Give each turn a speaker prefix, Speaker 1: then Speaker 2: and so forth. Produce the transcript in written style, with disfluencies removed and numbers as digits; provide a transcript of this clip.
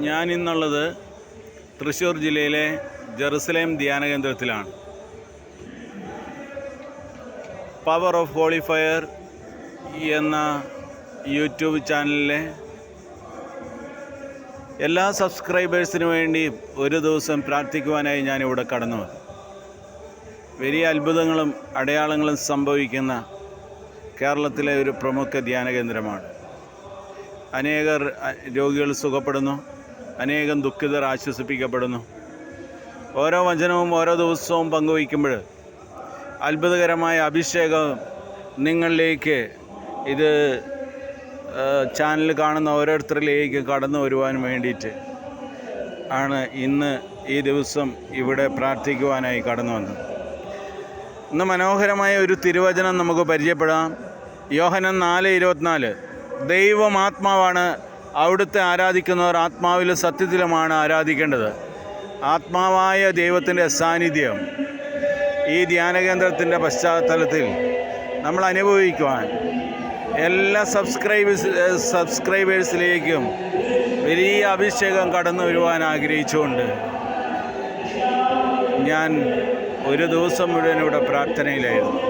Speaker 1: ഞാൻ ഇന്നുള്ളത് തൃശ്ശൂർ ജില്ലയിലെ ജെറുസലേം ധ്യാന കേന്ദ്രത്തിലാണ്. പവർ ഓഫ് ഹോളി ഫയർ എന്ന യൂട്യൂബ് ചാനലിലെ എല്ലാ സബ്സ്ക്രൈബേഴ്സിനു വേണ്ടി ഒരു ദിവസം പ്രാർത്ഥിക്കുവാനായി ഞാനിവിടെ കടന്നു വന്നു. വലിയ അത്ഭുതങ്ങളും അടയാളങ്ങളും സംഭവിക്കുന്ന കേരളത്തിലെ ഒരു പ്രമുഖ ധ്യാന കേന്ദ്രമാണ്. അനേകർ രോഗികൾ സുഖപ്പെടുന്നു, അനേകം ദുഃഖിതർ ആശ്വസിപ്പിക്കപ്പെടുന്നു. ഓരോ വചനവും ഓരോ ദിവസവും പങ്കുവയ്ക്കുമ്പോൾ അത്ഭുതകരമായ അഭിഷേകം നിങ്ങളിലേക്ക് ഇത് ചാനൽ കാണുന്ന ഓരോരുത്തരിലേക്ക് കടന്നു വരുവാൻ വേണ്ടിയിട്ട് ആണ് ഇന്ന് ഈ ദിവസം ഇവിടെ പ്രാർത്ഥിക്കുവാനായി കടന്നു വന്നത്. ഇന്ന് മനോഹരമായ ഒരു തിരുവചനം നമുക്ക് പരിചയപ്പെടാം. യോഹന്നാൻ 4:24. ദൈവം ആത്മാവാണ്, അവിടുത്തെ ആരാധിക്കുന്നവർ ആത്മാവിലും സത്യത്തിലുമാണ് ആരാധിക്കേണ്ടത്. ആത്മാവായ ദൈവത്തിൻ്റെ സാന്നിധ്യം ഈ ധ്യാനകേന്ദ്രത്തിൻ്റെ പശ്ചാത്തലത്തിൽ നമ്മൾ അനുഭവിക്കുവാൻ എല്ലാ സബ്സ്ക്രൈബേഴ്സിലേക്കും വലിയ അഭിഷേകം കടന്നു വരുവാൻ ആഗ്രഹിച്ചുകൊണ്ട് ഞാൻ ഒരു ദിവസം മുഴുവൻ ഇവിടെ പ്രാർത്ഥനയിലായിരുന്നു.